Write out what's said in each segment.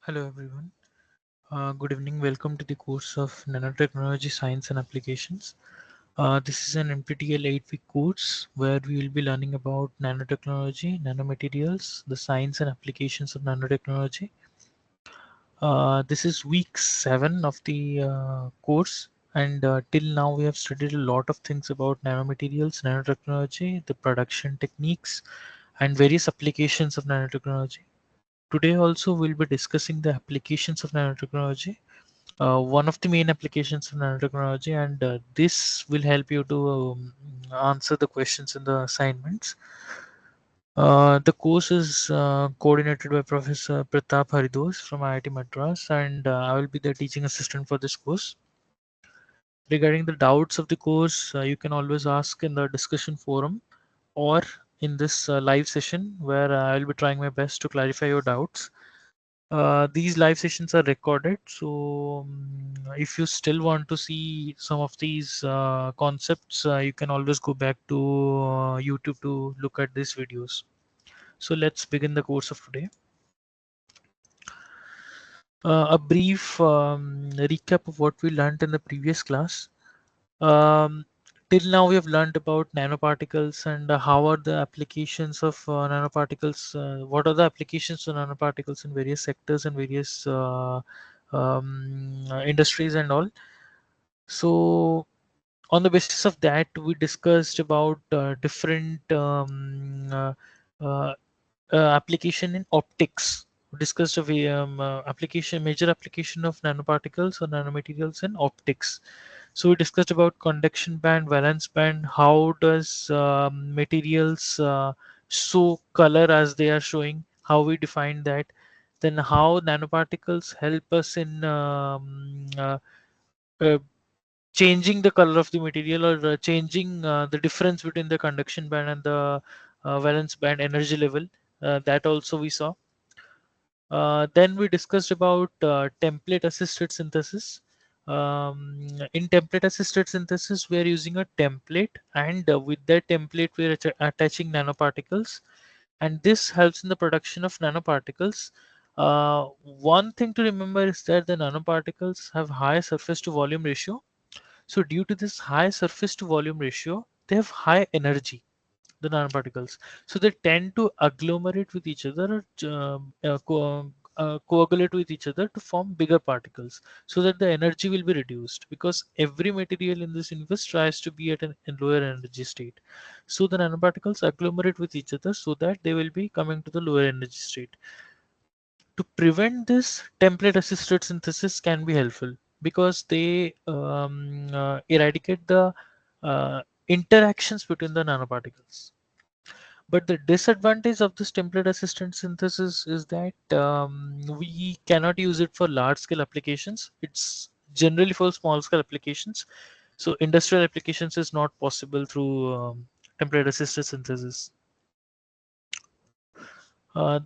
Hello everyone. Good evening. Welcome to the course of Nanotechnology Science and Applications. This is an NPTEL 8-week course where we will be learning about nanotechnology, nanomaterials, the science and applications of nanotechnology. This is week 7 of the course, and till now we have studied a lot of things about nanomaterials, nanotechnology, the production techniques, and various applications of nanotechnology. Today also we'll be discussing the applications of nanotechnology, one of the main applications of nanotechnology, and this will help you to answer the questions in the assignments. The course is coordinated by Professor Pratap Haridos from IIT Madras, and I will be the teaching assistant for this course. Regarding the doubts of the course, you can always ask in the discussion forum or in this live session where I will be trying my best to clarify your doubts. These live sessions are recorded, so if you still want to see some of these concepts, you can always go back to YouTube to look at these videos. So let's begin the course of today. A brief recap of what we learned in the previous class. Um, till now, we have learned about nanoparticles and how are the applications of nanoparticles. What are the applications of nanoparticles in various sectors and various industries and all. So, on the basis of that, we discussed about different uh, application in optics. We discussed a application, major application of nanoparticles or nanomaterials in optics. So we discussed about conduction band, valence band. How does materials show color as they are showing? How we define that? Then how nanoparticles help us in uh, changing the color of the material, or changing the difference between the conduction band and the valence band energy level. That also we saw. Then we discussed about template assisted synthesis. In template assisted synthesis, we are using a template, and with that template, we are attaching nanoparticles, and this helps in the production of nanoparticles. One thing to remember is that the nanoparticles have high surface to volume ratio. So, due to this high surface to volume ratio, they have high energy, the nanoparticles. So they tend to agglomerate with each other, or coagulate with each other to form bigger particles, so that the energy will be reduced, because every material in this universe tries to be at a lower energy state. So the nanoparticles agglomerate with each other so that they will be coming to the lower energy state. To prevent this, template assisted synthesis can be helpful, because they eradicate the interactions between the nanoparticles. But the disadvantage of this template assisted synthesis is that we cannot use it for large scale applications. It's generally for small scale applications. So industrial applications is not possible through template assisted synthesis.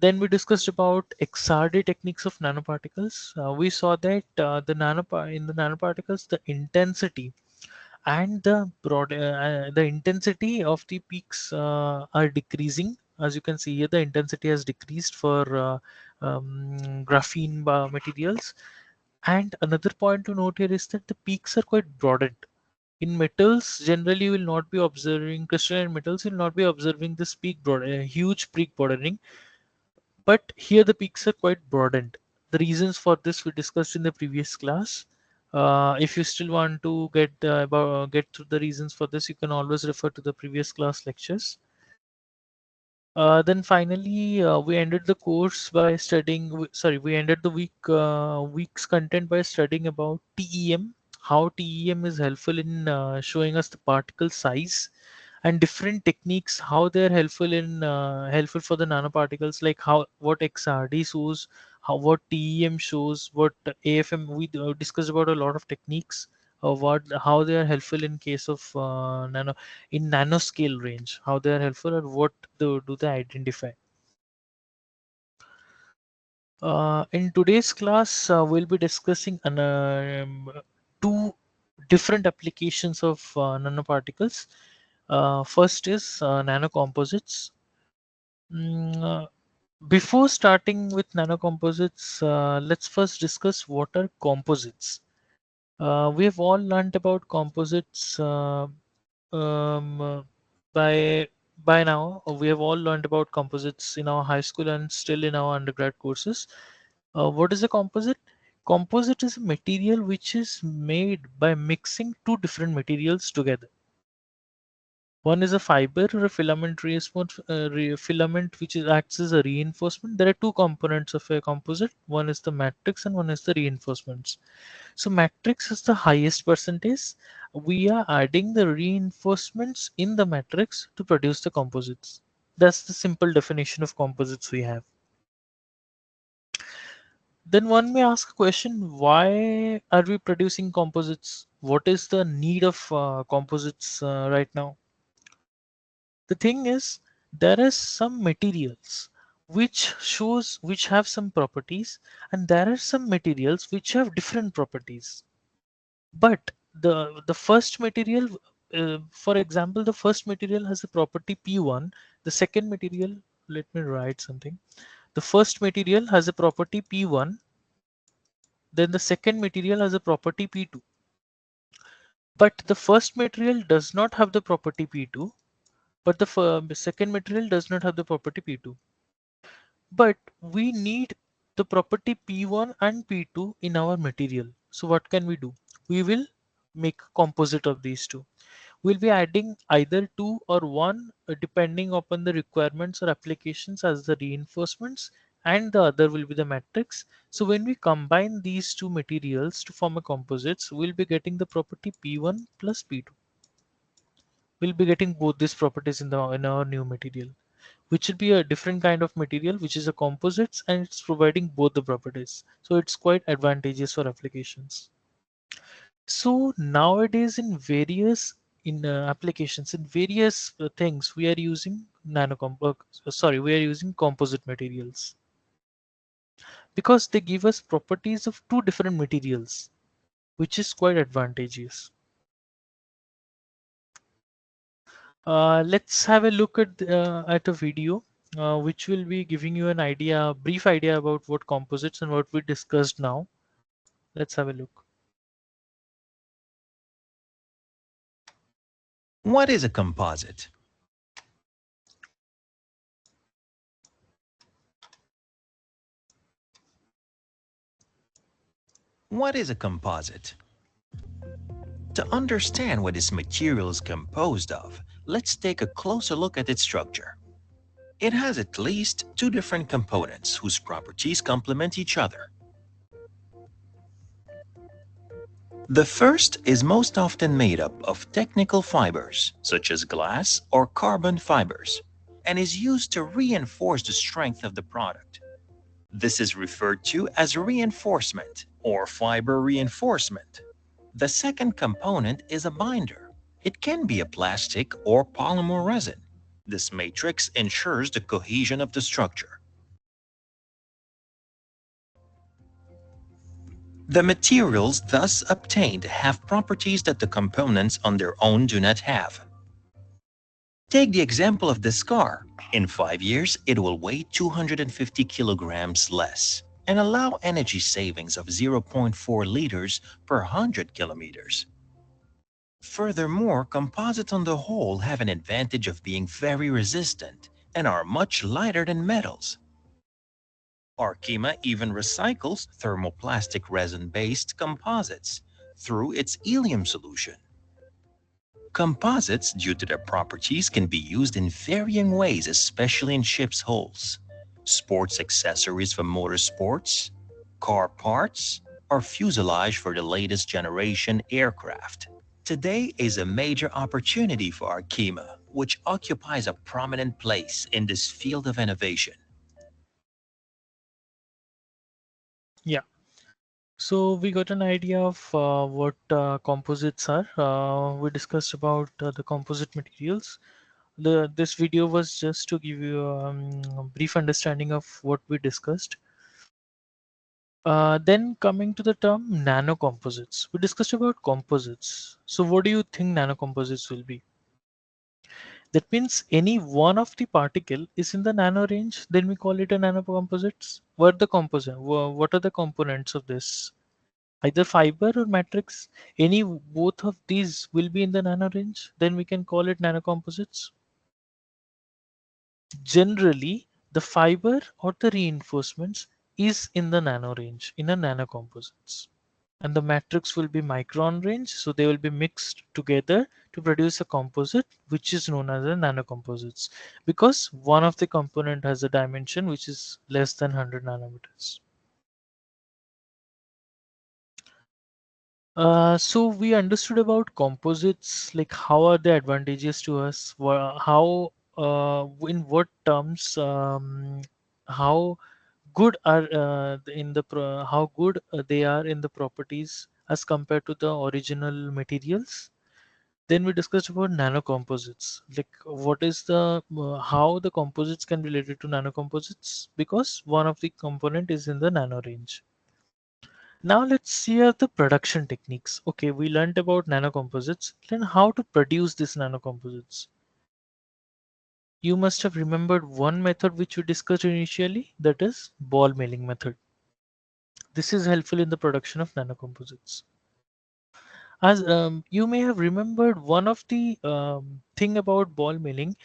Then we discussed about XRD techniques of nanoparticles. We saw that in the nanoparticles, the intensity and the intensity of the peaks are decreasing. As you can see here, the intensity has decreased for graphene materials. And another point to note here is that the peaks are quite broadened. In metals, generally you will not be observing, crystalline metals, you will not be observing this huge peak broadening, but here the peaks are quite broadened. The reasons for this we discussed in the previous class. If you still want to get through the reasons for this, you can always refer to the previous class lectures. Then finally, we ended the course by we ended the week's content by studying about TEM, how TEM is helpful in showing us the particle size, and different techniques, how they're helpful for the nanoparticles, like how what XRD shows, how what TEM shows, what AFM. We discussed about a lot of techniques of what how they are helpful in case of nanoscale range, how they are helpful, and what do they identify. In today's class, we'll be discussing two different applications of nanoparticles. First is nanocomposites. Before starting with nanocomposites, let's first discuss what are composites. We have all learned about composites um, uh, by by now. We have all learned about composites in our high school and still in our undergrad courses. What is a composite? Composite is a material which is made by mixing two different materials together. One is a fiber or a filament which acts as a reinforcement. There are two components of a composite. One is the matrix and one is the reinforcements. So matrix is the highest percentage. We are adding the reinforcements in the matrix to produce the composites. That's the simple definition of composites we have. Then one may ask a question, why are we producing composites? What is the need of composites right now? The thing is, there are some materials which have some properties, and there are some materials which have different properties. But the first material, for example, the first material has a property P1. The second material, let me write something. The first material has a property P1, then the second material has a property P2. But the first material does not have the property P2, but the second material does not have the property P2. But we need the property P1 and P2 in our material. So what can we do? We will make a composite of these two. We'll be adding either two or one depending upon the requirements or applications as the reinforcements, and the other will be the matrix. So when we combine these two materials to form a composites, we'll be getting the property P1 plus P2. We'll be getting both these properties in our new material, which will be a different kind of material, which is a composites, and it's providing both the properties. So it's quite advantageous for applications. So nowadays in various in applications in various things we are using we are using composite materials because they give us properties of two different materials, which is quite advantageous. Let's have a look at a video which will be giving you an idea, brief idea about what composites and what we discussed now. Let's have a look. What is a composite? What is a composite? To understand what this material is composed of, let's take a closer look at its structure. It has at least two different components whose properties complement each other. The first is most often made up of technical fibers, such as glass or carbon fibers, and is used to reinforce the strength of the product. This is referred to as reinforcement or fiber reinforcement. The second component is a binder. It can be a plastic or polymer resin. This matrix ensures the cohesion of the structure. The materials thus obtained have properties that the components on their own do not have. Take the example of this car. In 5 years, it will weigh 250 kilograms less and allow energy savings of zero point 0.4 liters per 100 kilometers. Furthermore, composites on the whole have an advantage of being very resistant and are much lighter than metals. Arkema even recycles thermoplastic resin-based composites through its helium solution. Composites, due to their properties, can be used in varying ways, especially in ships' hulls, sports accessories for motorsports, car parts, or fuselage for the latest generation aircraft. Today is a major opportunity for Arkema, which occupies a prominent place in this field of innovation. Yeah. So we got an idea of what composites are. We discussed about the composite materials. This video was just to give you a brief understanding of what we discussed. Then coming to the term nanocomposites, we discussed about composites. So what do you think nanocomposites will be? That means any one of the particle is in the nano range, then we call it a nanocomposites. What are the components of this? Either fiber or matrix. Any both of these will be in the nano range, then we can call it nanocomposites. Generally, the fiber or the reinforcements is in the nano range in a nanocomposites. And the matrix will be micron range, so they will be mixed together to produce a composite which is known as a nanocomposites, because one of the component has a dimension which is less than 100 nanometers. So we understood about composites, like how are they advantageous to us? How, in what terms, how good are how good they are in the properties as compared to the original materials. Then we discussed about nanocomposites, like what is the how the composites can be related to nanocomposites, because one of the component is in the nano range. Now let's see the production techniques. Okay, we learned about nanocomposites. Then how to produce these nanocomposites. You must have remembered one method which we discussed initially, that is ball milling method. This is helpful in the production of nanocomposites. As you may have remembered one of the thing about ball milling,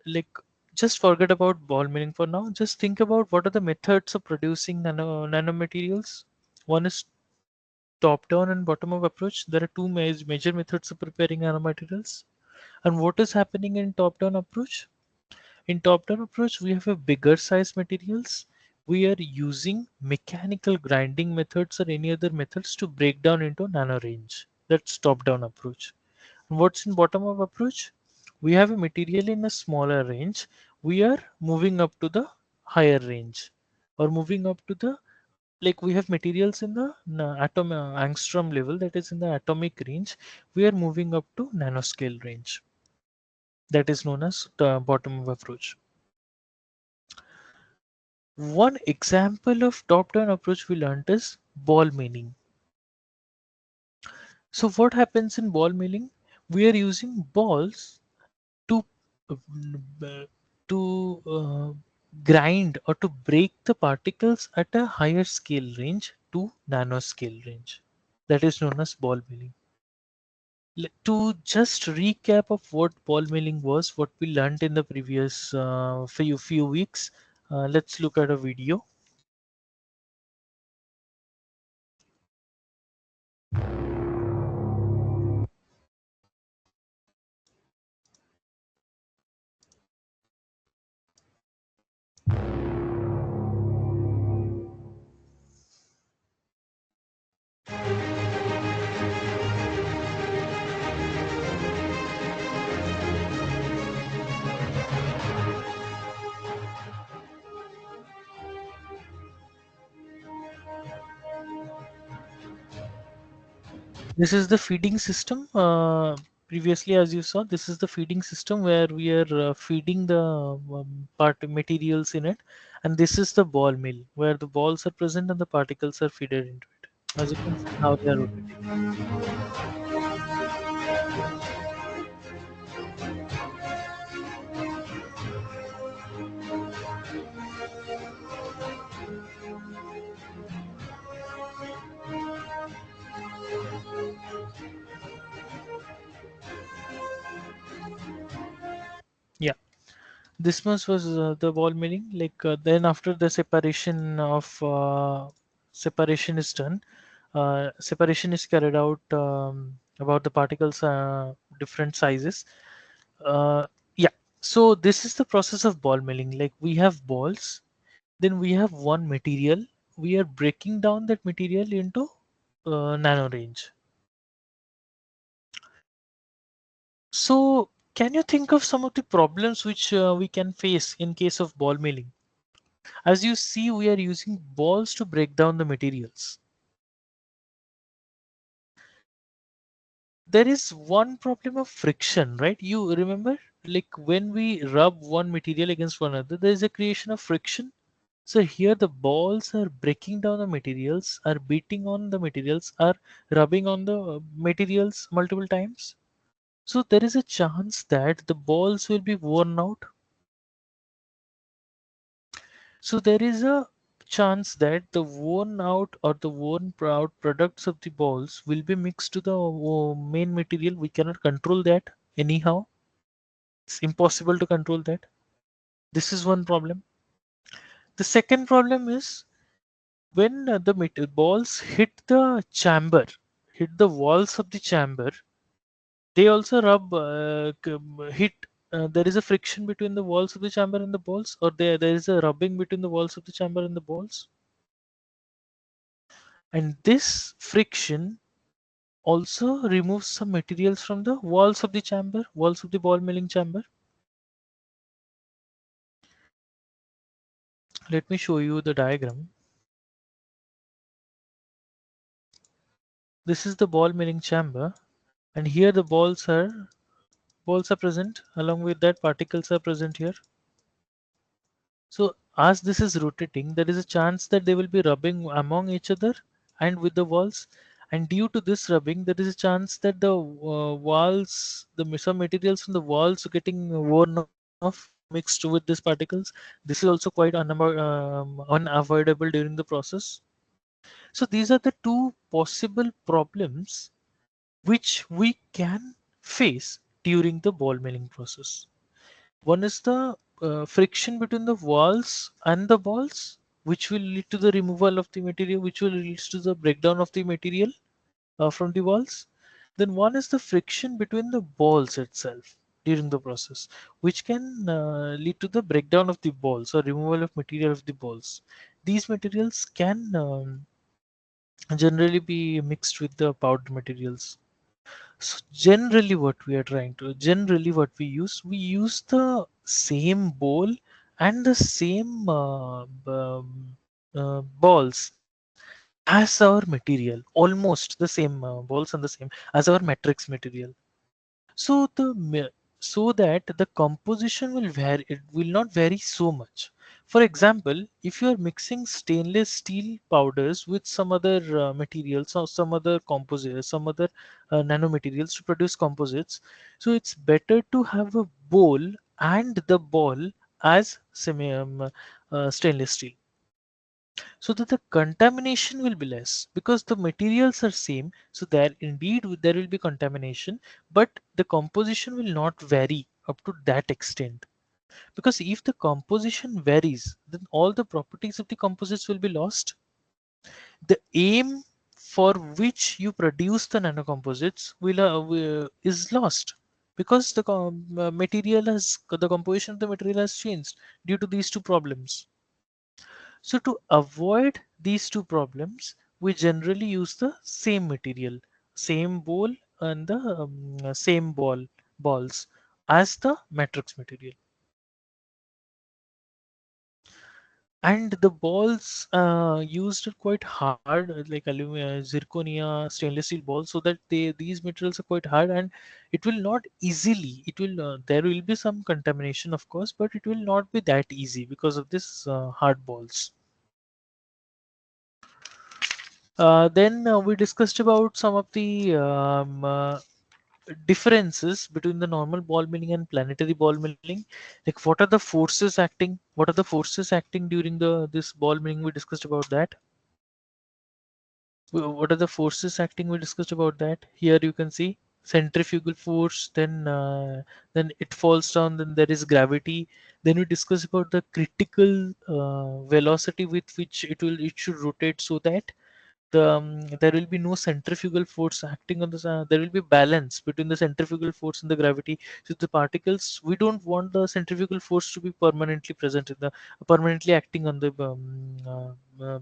like just forget about ball milling for now. Just think about what are the methods of producing nanomaterials. One is top down and bottom up approach. There are two major methods of preparing nanomaterials. And what is happening in top down approach? In top down approach, we have a bigger size materials. We are using mechanical grinding methods or any other methods to break down into nano range. That's top down approach. And what's in bottom up approach? We have a material in a smaller range. We are moving up to the higher range, or moving up to the, like we have materials in the atom angstrom level, that is in the atomic range. We are moving up to nanoscale range. That is known as the bottom up approach. One example of top down approach we learned is ball milling. So what happens in ball milling? We are using balls to uh, grind or to break the particles at a higher scale range to nanoscale range. That is known as ball milling. To just recap of what ball milling was, what we learned in the previous few weeks, let's look at a video. This is the feeding system. Previously, as you saw, this is the feeding system where we are feeding the part materials in it, and this is the ball mill where the balls are present and the particles are fed into it. As you can see, how they are rotating. Yeah, this much was the ball milling. Like then after the separation is done, separation is carried out about the particles different sizes. Uh, yeah. So this is the process of ball milling. Like we have balls, then we have one material. We are breaking down that material into nano range. So can you think of some of the problems which we can face in case of ball milling? As you see, we are using balls to break down the materials. There is one problem of friction, right? You remember, like when we rub one material against one another, there is a creation of friction. So here the balls are breaking down the materials, are beating on the materials, are rubbing on the materials multiple times. So there is a chance that the balls will be worn out. So there is a chance that the worn out or the worn out products of the balls will be mixed to the main material. We cannot control that anyhow. It's impossible to control that. This is one problem. The second problem is when the balls hit the chamber, hit the walls of the chamber, they also hit. There is a friction between the walls of the chamber and the balls, or there is a rubbing between the walls of the chamber and the balls. And this friction also removes some materials from the walls of the chamber, walls of the ball milling chamber. Let me show you the diagram. This is the ball milling chamber, and here the balls are present. Along with that, particles are present here. So as this is rotating, there is a chance that they will be rubbing among each other and with the walls. And due to this rubbing, there is a chance that the walls, some materials from the walls are getting worn off, mixed with these particles. This is also quite unavoidable during the process. So these are the two possible problems which we can face during the ball milling process. One is the friction between the walls and the balls, which will lead to the removal of the material, which will lead to the breakdown of the material from the walls. Then one is the friction between the balls itself during the process, which can lead to the breakdown of the balls or removal of material of the balls. These materials can generally be mixed with the powdered materials. So generally what we use the same bowl and the same balls as our material, almost the same balls and the same as our matrix material. So so that the composition will vary, it will not vary so much. For example, if you are mixing stainless steel powders with some other materials or some other composite, some other nanomaterials to produce composites, so it's better to have a bowl and the ball as stainless steel, so that the contamination will be less because the materials are same. So there indeed there will be contamination, but the composition will not vary up to that extent, because if the composition varies, then all the properties of the composites will be lost. The aim for which you produce the nanocomposites is lost, because material has the composition of the material has changed due to these two problems. So to avoid these two problems, we generally use the same material, same bowl and the same balls as the matrix material. And the balls used are quite hard, like zirconia, stainless steel balls, so that these materials are quite hard, and it will not easily. It will there will be some contamination, of course, but it will not be that easy because of this hard balls. Then we discussed about some of the differences between the normal ball milling and planetary ball milling. Like what are the forces acting? What are the forces acting during the this ball milling? We discussed about that. What are the forces acting? We discussed about that. Here you can see centrifugal force. Then it falls down. Then there is gravity. Then we discuss about the critical velocity with which it should rotate, so that there will be no centrifugal force acting on there will be balance between the centrifugal force and the gravity. So the particles, we don't want the centrifugal force to be permanently present in the permanently acting on the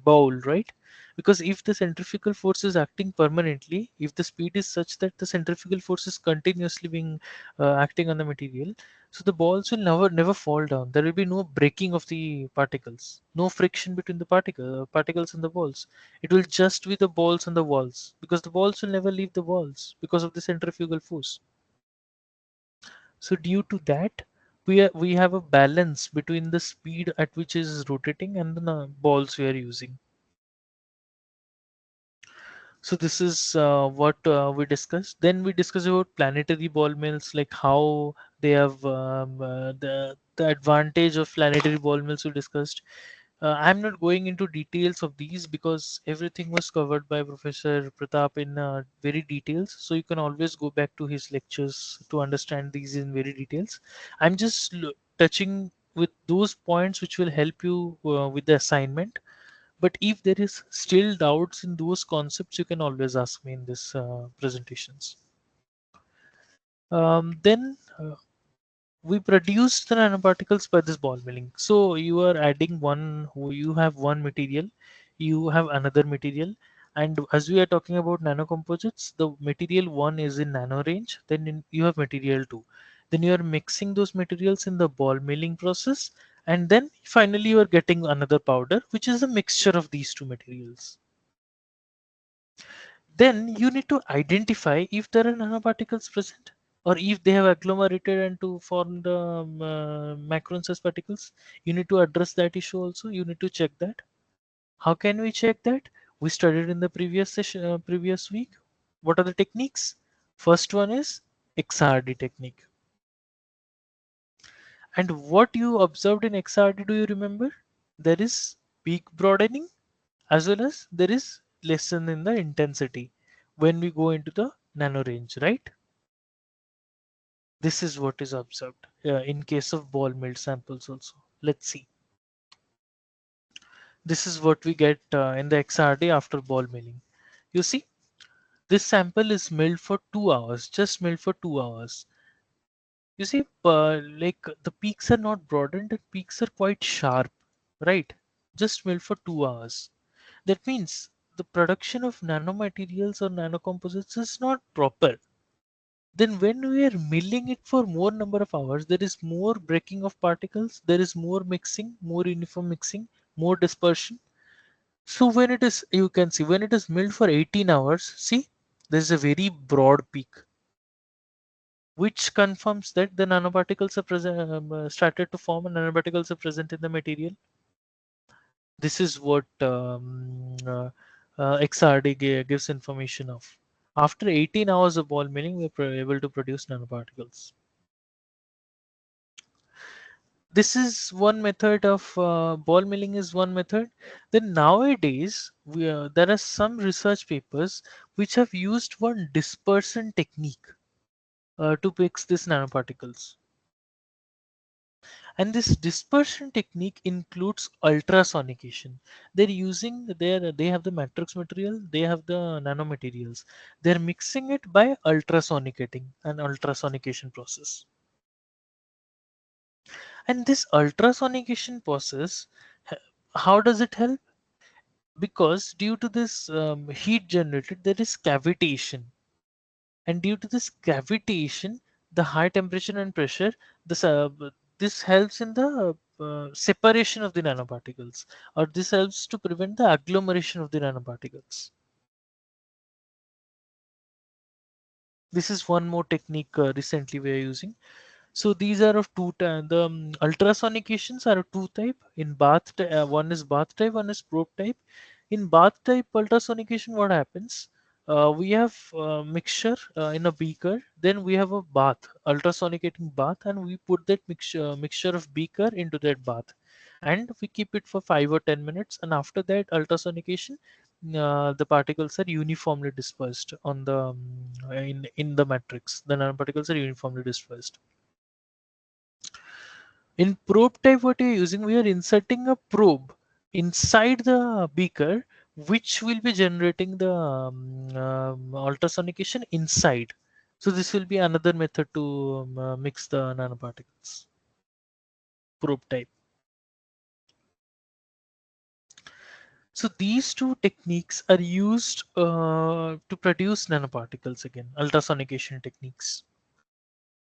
bowl, right? Because if the centrifugal force is acting permanently, if the speed is such that the centrifugal force is continuously being acting on the material, so the balls will never fall down. There will be no breaking of the particles, no friction between the particles and the balls. It will just be the balls and the walls, because the balls will never leave the walls because of the centrifugal force. So due to that, we have a balance between the speed at which is rotating and the balls we are using. So this is what we discussed. Then we discussed about planetary ball mills, like how they have the advantage of planetary ball mills we discussed. I'm not going into details of these because everything was covered by Professor Pratap in very details. So you can always go back to his lectures to understand these in very details. I'm just touching with those points which will help you with the assignment. But if there is still doubts in those concepts, you can always ask me in this presentations. Then we produce the nanoparticles by this ball milling. So you are adding one, you have one material, you have another material, and as we are talking about nanocomposites, the material one is in nano range, then you have material two. Then you are mixing those materials in the ball milling process, and then finally you are getting another powder, which is a mixture of these two materials. Then you need to identify if there are nanoparticles present or if they have agglomerated and to form the macron size particles. You need to address that issue also. You need to check that. How can we check that? We studied in the previous session, previous week. What are the techniques? First one is XRD technique. And what you observed in XRD, do you remember? There is peak broadening as well as there is lessen in the intensity when we go into the nano range, right? This is what is observed in case of ball milled samples also. Let's see. This is what we get in the XRD after ball milling. You see, this sample is milled for 2 hours, just milled for 2 hours. You see, like the peaks are not broadened, the peaks are quite sharp, right? Just milled for 2 hours. That means the production of nanomaterials or nanocomposites is not proper. Then when we are milling it for more number of hours, there is more breaking of particles, there is more mixing, more uniform mixing, more dispersion. So when it is, you can see when it is milled for 18 hours, see, there is a very broad peak, which confirms that the nanoparticles are present, started to form and nanoparticles are present in the material. This is what XRD gives information of. After 18 hours of ball milling, we are able to produce nanoparticles. This is one method of ball milling is one method. Then nowadays there are some research papers which have used one dispersion technique to fix these nanoparticles. And this dispersion technique includes ultrasonication. They're using they have the matrix material, they have the nanomaterials. They're mixing it by ultrasonicating an ultrasonication process. And this ultrasonication process, how does it help? Because due to this heat generated, there is cavitation, and due to this cavitation, the high temperature and pressure, this this helps in the separation of the nanoparticles, or this helps to prevent the agglomeration of the nanoparticles. This is one more technique recently we are using. So these are of two type. The ultrasonications are of two type. In one is bath type, one is probe type. In bath type ultrasonication, what happens? We have mixture in a beaker. Then we have a bath, ultrasonicating bath, and we put that mixture of beaker into that bath, and we keep it for 5 or 10 minutes. And after that ultrasonication, the particles are uniformly dispersed on the in the matrix. The nanoparticles are uniformly dispersed. In probe type, what you're using, we are inserting a probe inside the beaker, which will be generating the ultrasonication inside. So this will be another method to mix the nanoparticles. Probe type. So these two techniques are used to produce nanoparticles again, ultrasonication techniques.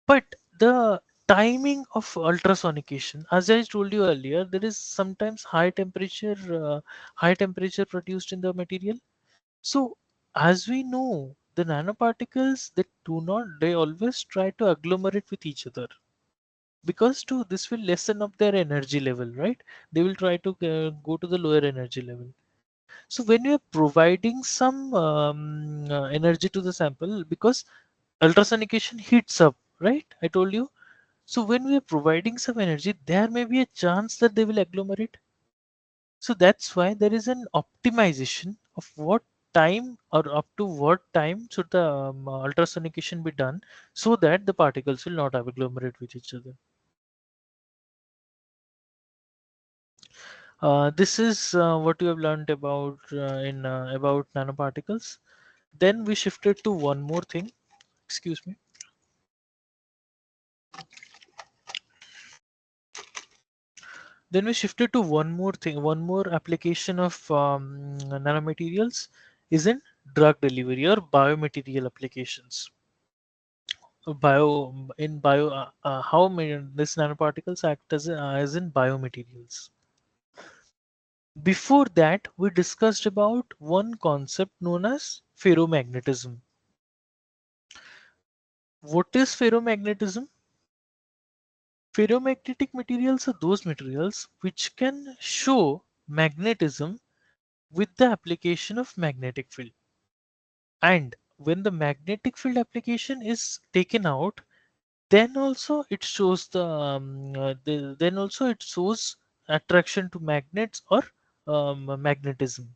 But the timing of ultrasonication, as I told you earlier, there is sometimes high temperature produced in the material. So as we know, the nanoparticles, they always try to agglomerate with each other, because to this will lessen up their energy level, right? They will try to go to the lower energy level. So when we are providing some energy to the sample, because ultrasonication heats up, right? I told you. So when we are providing some energy, there may be a chance that they will agglomerate. So that's why there is an optimization of what time or up to what time should the ultrasonication be done so that the particles will not agglomerate with each other. This is what you have learned about in about nanoparticles. Then we shifted to one more thing. Excuse me. Then we shifted to one more thing, one more application of nanomaterials is in drug delivery or biomaterial applications. How this nanoparticles act as in biomaterials. Before that, we discussed about one concept known as ferromagnetism. What is ferromagnetism? Ferromagnetic materials are those materials which can show magnetism with the application of magnetic field. And when the magnetic field application is taken out, then also it shows then also it shows attraction to magnets or magnetism.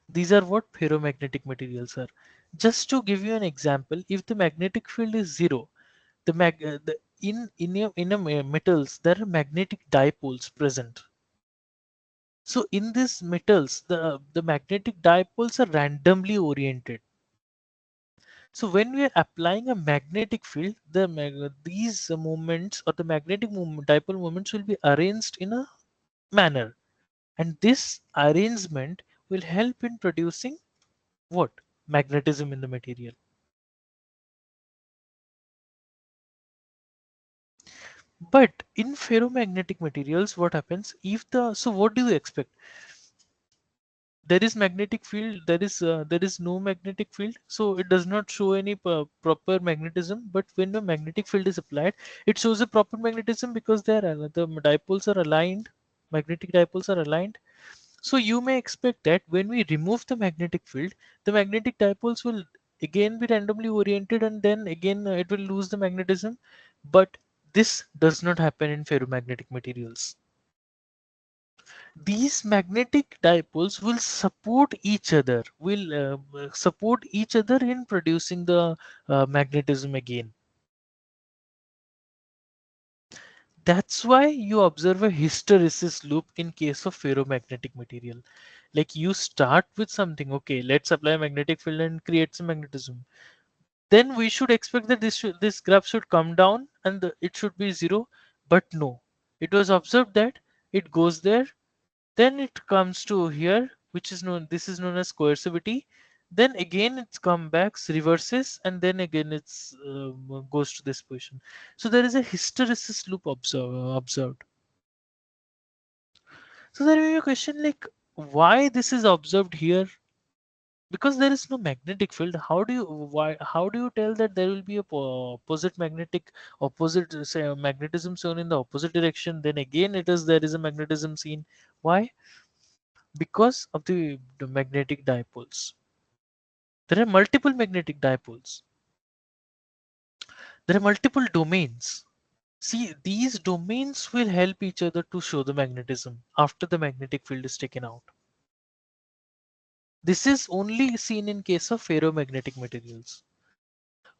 These are what ferromagnetic materials are. Just to give you an example, if the magnetic field is zero, in a metals there are magnetic dipoles present. So in these metals, the magnetic dipoles are randomly oriented. So when we are applying a magnetic field, these moments or the dipole moments will be arranged in a manner, and this arrangement will help in producing what? Magnetism in the material. But in ferromagnetic materials, what happens if so what do you expect? There is magnetic field, there is no magnetic field, so it does not show any proper magnetism. But when the magnetic field is applied, it shows a proper magnetism because the dipoles are aligned, magnetic dipoles are aligned. So you may expect that when we remove the magnetic field, the magnetic dipoles will again be randomly oriented, and then again it will lose the magnetism. But this does not happen in ferromagnetic materials. These magnetic dipoles will support each other in producing the magnetism again. That's why you observe a hysteresis loop in case of ferromagnetic material. Like you start with something, okay, let's apply a magnetic field and create some magnetism. Then we should expect that this graph should come down and it should be zero. But no, it was observed that it goes there. Then it comes to here, which is known, this is known as coercivity. Then again it's come back, reverses, and then again it's goes to this position. So there is a hysteresis loop observed. So there may be a question like, why this is observed here? Because there is no magnetic field. How do you tell that there will be a opposite say magnetism shown in the opposite direction? Then again there is a magnetism seen. Why? Because of the magnetic dipoles. There are multiple magnetic dipoles. There are multiple domains. See, these domains will help each other to show the magnetism after the magnetic field is taken out. This is only seen in case of ferromagnetic materials.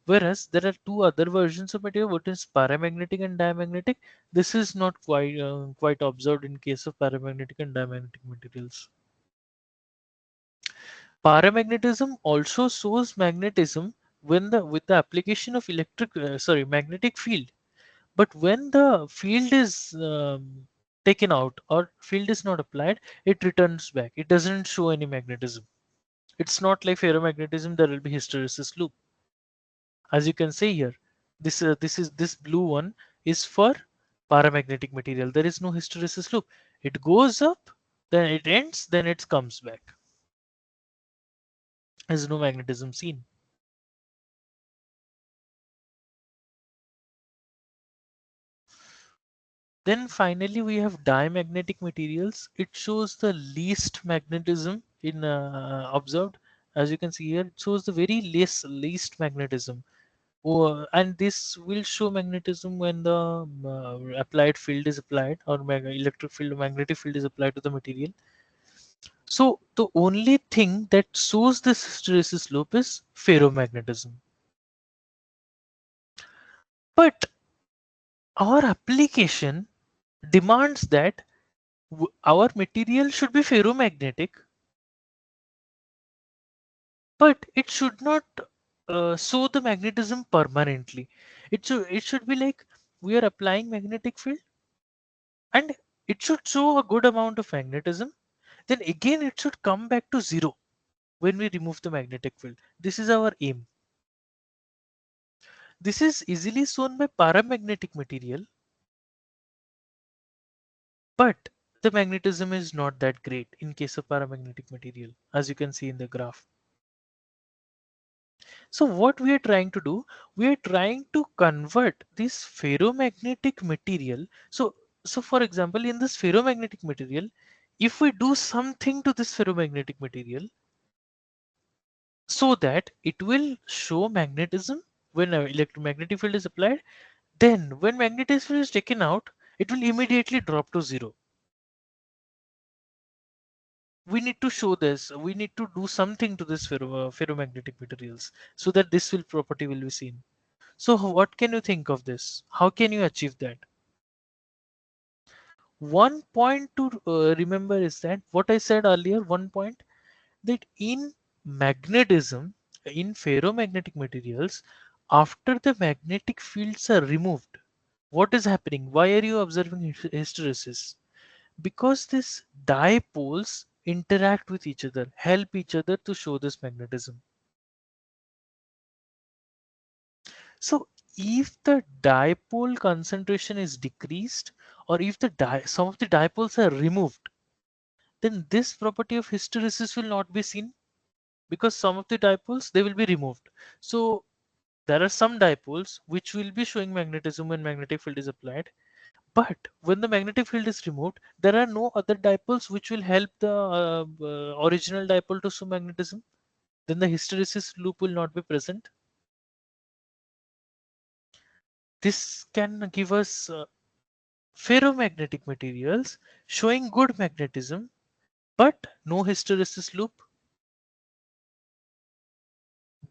Whereas there are two other versions of material, what is paramagnetic and diamagnetic. This is not quite observed in case of paramagnetic and diamagnetic materials. Paramagnetism also shows magnetism when the with the application of magnetic field. But when the field is taken out or field is not applied, it returns back. It doesn't show any magnetism. It's not like ferromagnetism. There will be hysteresis loop, as you can see here. This blue one is for paramagnetic material. There is no hysteresis loop. It goes up, then it ends, then it comes back. There's no magnetism seen. Then finally we have diamagnetic materials. It shows the least magnetism in observed. As you can see here, it shows the very least magnetism. And this will show magnetism when the applied field is applied, or electric field or magnetic field is applied to the material. So the only thing that shows this hysteresis loop is ferromagnetism. But our application demands that our material should be ferromagnetic, but it should not show the magnetism permanently. It should be like we are applying magnetic field, and it should show a good amount of magnetism. Then again, it should come back to zero when we remove the magnetic field. This is our aim. This is easily shown by paramagnetic material, but the magnetism is not that great in case of paramagnetic material, as you can see in the graph. So what we are trying to do, we are trying to convert this ferromagnetic material. So for example, in this ferromagnetic material, if we do something to this ferromagnetic material so that it will show magnetism when an electromagnetic field is applied, then when magnetic field is taken out, it will immediately drop to zero. We need to show this. We need to do something to this ferromagnetic materials so that this will property will be seen. So what can you think of this? How can you achieve that? One point to remember is that what I said earlier, one point, that in magnetism, in ferromagnetic materials, after the magnetic fields are removed, what is happening? Why are you observing hysteresis? Because these dipoles interact with each other, help each other to show this magnetism. So if the dipole concentration is decreased, or if some of the dipoles are removed, then this property of hysteresis will not be seen, because some of the dipoles, they will be removed. So there are some dipoles which will be showing magnetism when magnetic field is applied, but when the magnetic field is removed, there are no other dipoles which will help the original dipole to show magnetism. Then the hysteresis loop will not be present. This can give us ferromagnetic materials showing good magnetism but no hysteresis loop.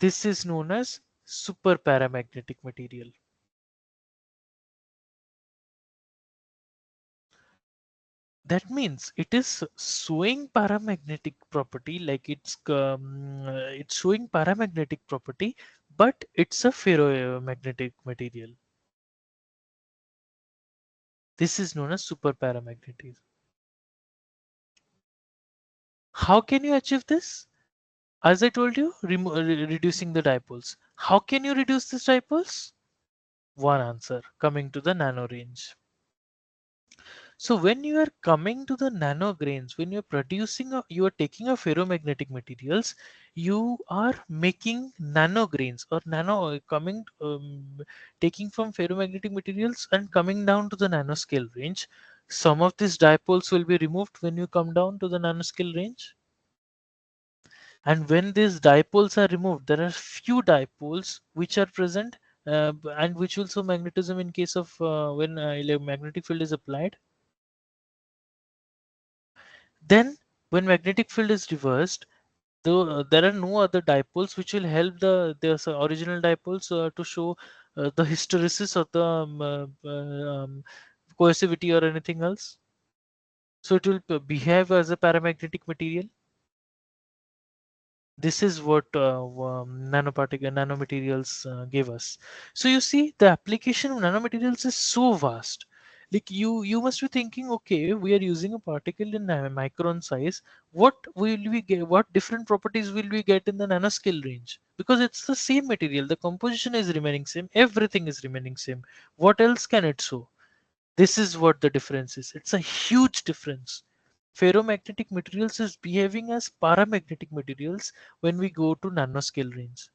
This is known as super paramagnetic material. That means it is showing paramagnetic property, like it's showing paramagnetic property, but it's a ferromagnetic material. This is known as super paramagnetism. How can you achieve this? As I told you, reducing the dipoles. How can you reduce these dipoles? One answer, coming to the nano range. So when you are coming to the nano grains, when you're you are taking a ferromagnetic materials, you are making nano grains, or taking from ferromagnetic materials and coming down to the nanoscale range. Some of these dipoles will be removed when you come down to the nanoscale range. And when these dipoles are removed, there are few dipoles which are present, and which will show magnetism in case of when magnetic field is applied. Then, when magnetic field is reversed, though there are no other dipoles which will help the original dipoles to show the hysteresis or the coercivity or anything else. So it will behave as a paramagnetic material. This is what nanomaterials gave us. So you see, the application of nanomaterials is so vast. Like you must be thinking, okay, we are using a particle in micron size. What will we get? What different properties will we get in the nanoscale range? Because it's the same material, the composition is remaining same, everything is remaining same. What else can it show? This is what the difference is. It's a huge difference. Ferromagnetic materials is behaving as paramagnetic materials when we go to nanoscale range.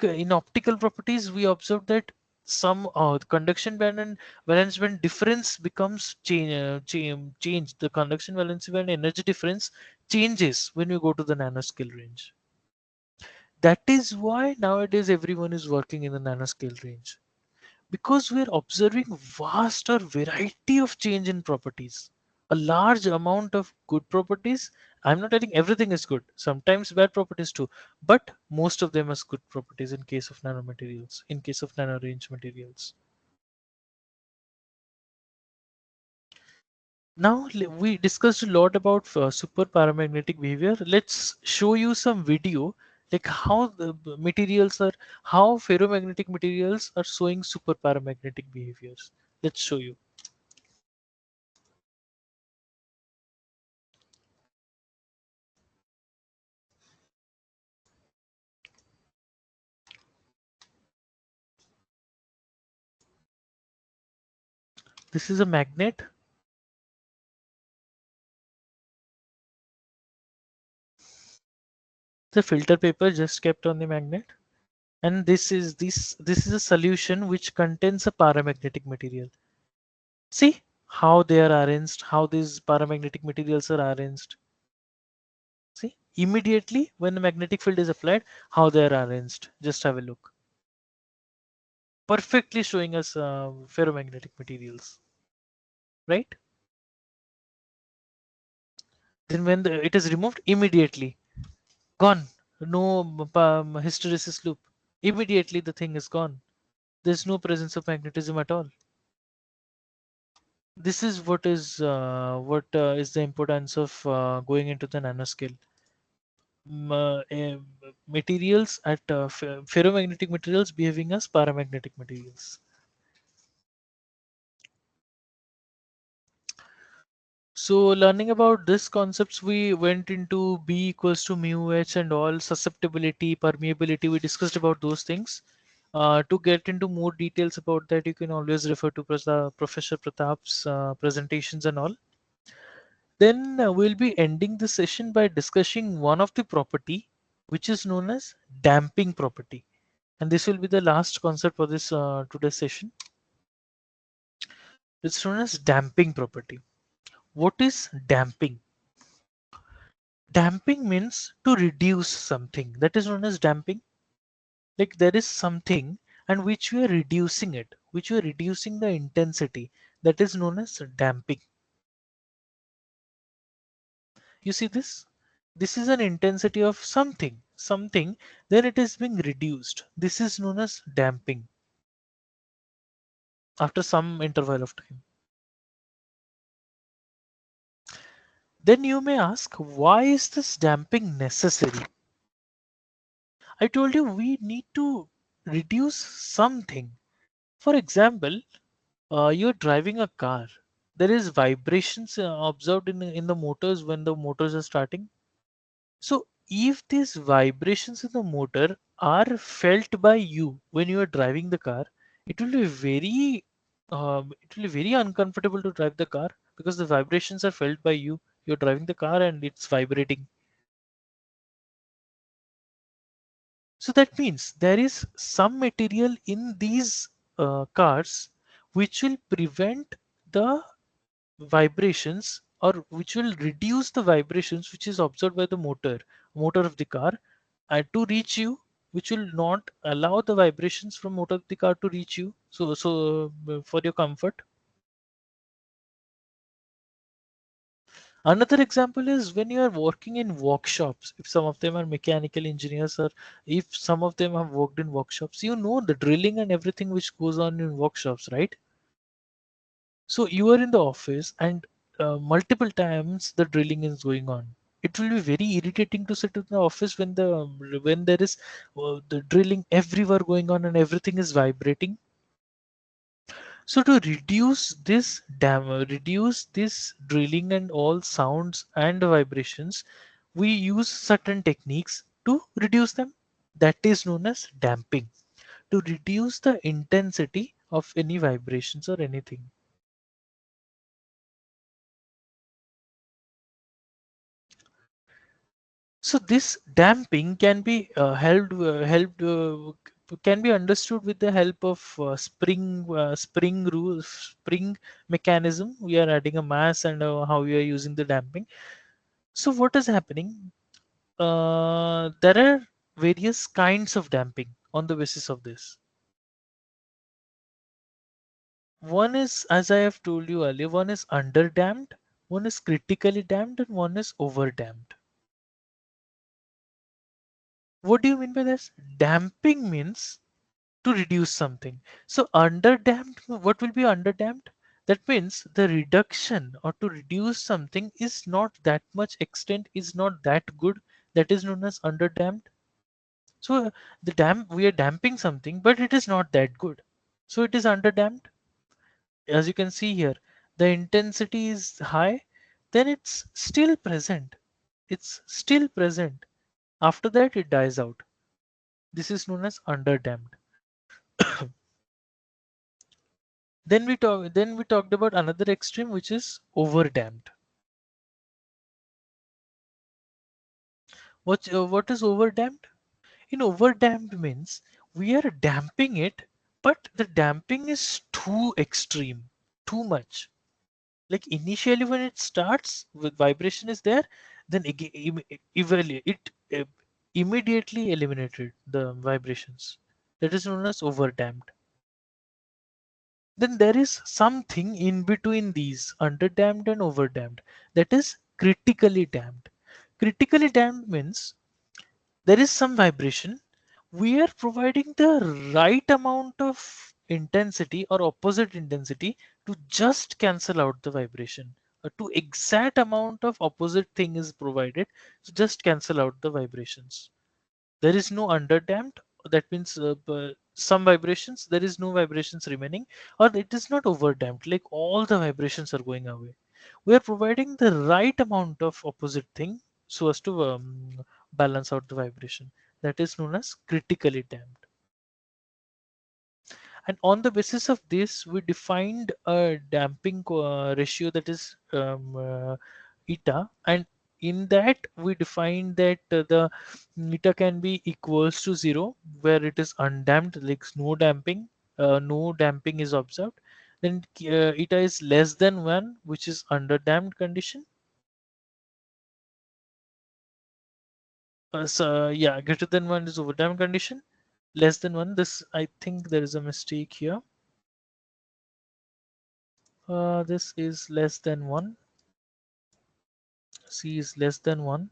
In optical properties, we observe that Some the conduction band and valence band difference becomes change. The conduction valence band energy difference changes when you go to the nanoscale range. That is why nowadays everyone is working in the nanoscale range, because we're observing vast or variety of change in properties, a large amount of good properties. I'm not telling everything is good, sometimes bad properties too, but most of them as good properties in case of nanomaterials, in case of nano range materials. Now we discussed a lot about super paramagnetic behavior. Let's show you some video, like how the materials are, how ferromagnetic materials are showing super paramagnetic behaviors. Let's show you. This is a magnet, the filter paper just kept on the magnet, and this is a solution which contains a paramagnetic material. See how they are arranged, how these paramagnetic materials are arranged. See, immediately when the magnetic field is applied, how they are arranged. Just have a look. Perfectly showing us ferromagnetic materials, right? Then when it is removed, immediately gone. No hysteresis loop. Immediately the thing is gone. There's no presence of magnetism at all. This is what is the importance of going into the nanoscale. Materials at ferromagnetic materials behaving as paramagnetic materials. So learning about this concepts, we went into B equals to mu h and all, susceptibility, permeability. We discussed about those things. To get into more details about that, you can always refer to Professor Pratap's presentations and all. Then we'll be ending the session by discussing one of the property which is known as damping property. And this will be the last concept for this today's session. It's known as damping property. What is damping? Damping means to reduce something. That is known as damping. Like there is something and which we are reducing it, which we are reducing the intensity. That is known as damping. You see this? This is an intensity of something, then it is being reduced. This is known as damping after some interval of time. Then you may ask, why is this damping necessary? I told you we need to reduce something. For example, you're driving a car. There is vibrations observed in the motors when the motors are starting. So if these vibrations in the motor are felt by you when you are driving the car, it will be very uncomfortable to drive the car because the vibrations are felt by you. You're driving the car and it's vibrating. So that means there is some material in these cars which will prevent the vibrations, or which will reduce the vibrations which is observed by the motor of the car to reach you, which will not allow the vibrations from motor of the car to reach you, for your comfort. Another example is when you are working in workshops, if some of them are mechanical engineers, or if some of them have worked in workshops, you know the drilling and everything which goes on in workshops, right? So you are in the office and multiple times the drilling is going on. It will be very irritating to sit in the office when there is the drilling everywhere going on and everything is vibrating. So to reduce this drilling and all sounds and vibrations, we use certain techniques to reduce them. That is known as damping. To reduce the intensity of any vibrations or anything. So this damping can be helped. can be understood with the help of spring rule, spring mechanism. We are adding a mass and how we are using the damping. So what is happening? There are various kinds of damping on the basis of this. One is, as I have told you earlier, one is under damped, one is critically damped, and one is over damped. What do you mean by this? Damping means to reduce something. So under damped, what will be under damped? That means the reduction or to reduce something is not that much extent, is not that good. That is known as under damped. So the damp we are damping something, but it is not that good. So it is under damped. As you can see here, the intensity is high, then it's still present. It's still present. After that, it dies out. This is known as under damped. Then we talked about another extreme, which is over damped. What is over damped? In over damped means we are damping it, but the damping is too extreme, too much. Like initially when it starts with vibration is there, then it immediately eliminated the vibrations. That is known as over damped. Then there is something in between these under damped and over damped, that is critically damped. Critically damped means there is some vibration, we are providing the right amount of intensity or opposite intensity to just cancel out the vibration. To exact amount of opposite thing is provided to just cancel out the vibrations. There is no underdamped. That means some vibrations, there is no vibrations remaining, or it is not overdamped. Like all the vibrations are going away. We are providing the right amount of opposite thing so as to balance out the vibration. That is known as critically damped. And on the basis of this, we defined a damping ratio, that is eta. And in that, we defined that the eta can be equals to 0, where it is undamped, like no damping is observed. Then eta is less than 1, which is under damped condition. So yeah, greater than 1 is over damped condition. Less than 1, this I think there is a mistake here. This is less than 1. C is less than 1.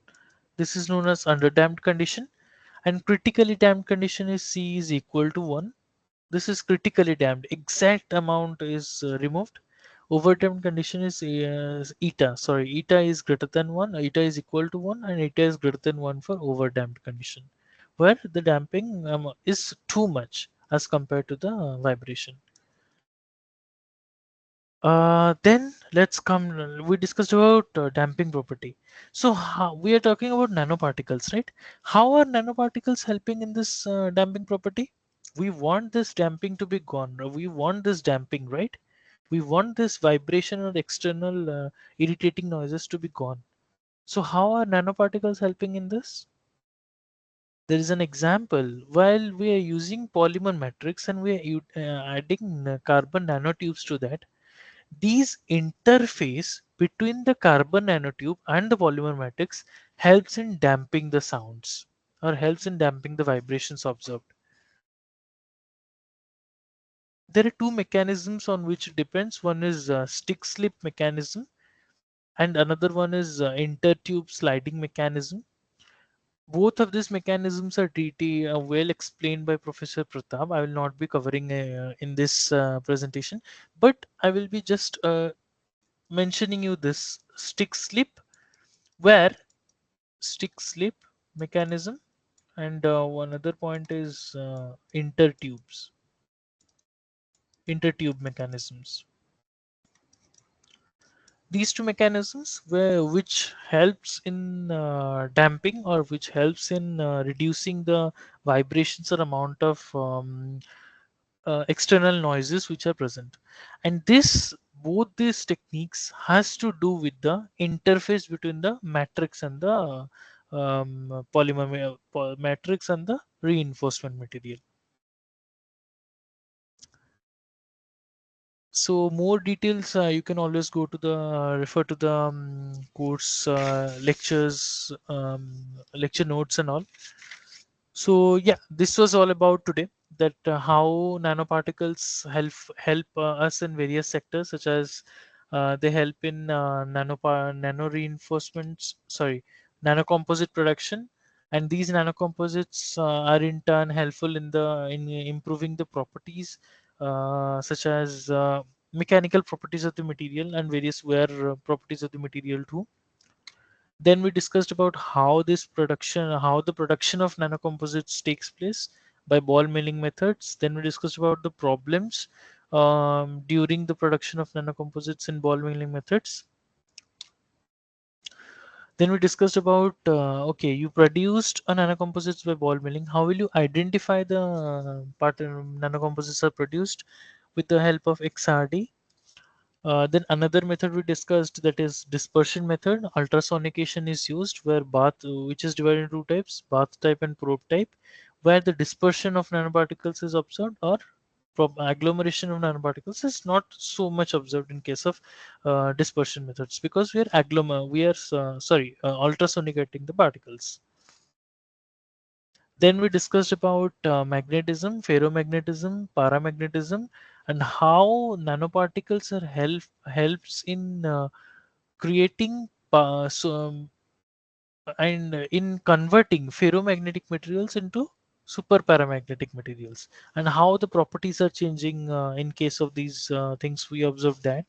This is known as under damped condition. And critically damped condition is C is equal to 1. This is critically damped. Exact amount is removed. Over damped condition is eta. Sorry, eta is greater than 1. Eta is equal to 1. And eta is greater than 1 for over damped condition, where the damping is too much as compared to the vibration. Then let's come. We discussed about damping property. So how, we are talking about nanoparticles, right? How are nanoparticles helping in this damping property? We want this damping to be gone. We want this damping, right? We want this vibration or external irritating noises to be gone. So how are nanoparticles helping in this? There is an example. While we are using polymer matrix and we are adding carbon nanotubes to that, these interface between the carbon nanotube and the polymer matrix helps in damping the sounds or helps in damping the vibrations observed. There are two mechanisms on which it depends. One is stick slip mechanism and another one is intertube sliding mechanism. Both of these mechanisms are well explained by Professor Pratap. I will not be covering in this presentation, but I will be just mentioning you this stick slip, where stick slip mechanism and one other point is intertube mechanisms. These two mechanisms which helps in damping or which helps in reducing the vibrations or amount of external noises which are present. And this both these techniques has to do with the interface between the matrix and the matrix and the reinforcement material. So more details you can always go to the refer to the course lecture notes and all. So yeah, this was all about today, that how nanoparticles help us in various sectors, such as they help in nano reinforcements, sorry, nanocomposite production, and these nanocomposites are in turn helpful in improving the properties, such as mechanical properties of the material and various wear properties of the material too. Then we discussed about how the production of nanocomposites takes place by ball milling methods. Then we discussed about the problems during the production of nanocomposites in ball milling methods. Then we discussed about okay, you produced a nanocomposites by ball milling. How will you identify the nanocomposites are produced with the help of XRD? Then another method we discussed, that is dispersion method. Ultrasonication is used where which is divided into two types, bath type and probe type, where the dispersion of nanoparticles is observed, or agglomeration of nanoparticles is not so much observed in case of dispersion methods, because we are ultrasonicating the particles. Then we discussed about magnetism, ferromagnetism, paramagnetism, and how nanoparticles helps in creating and in converting ferromagnetic materials into super paramagnetic materials, and how the properties are changing in case of these things. We observed that.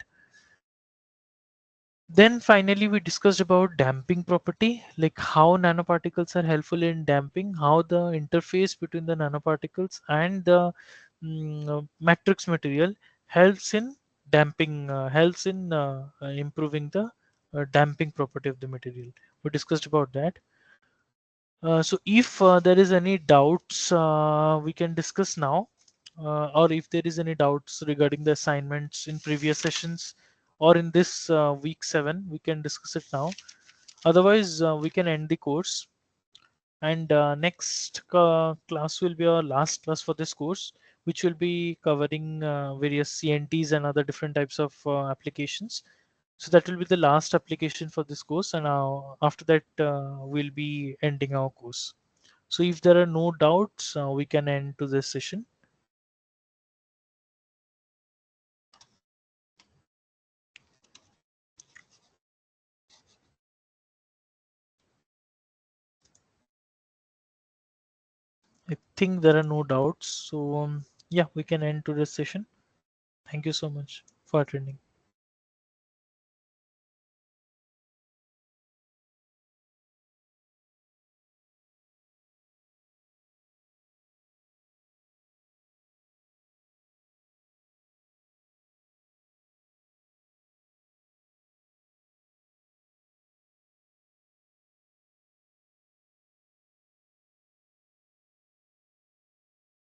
Then finally, we discussed about damping property, like how nanoparticles are helpful in damping, how the interface between the nanoparticles and the matrix material helps in improving the damping property of the material. We discussed about that. So if there is any doubts, we can discuss now, or if there is any doubts regarding the assignments in previous sessions or in this week 7, we can discuss it now. Otherwise, we can end the course. And next class will be our last class for this course, which will be covering various CNTs and other different types of applications. So that will be the last application for this course, and after that, we'll be ending our course. So if there are no doubts, we can end to this session. I think there are no doubts. So yeah, we can end to this session. Thank you so much for attending.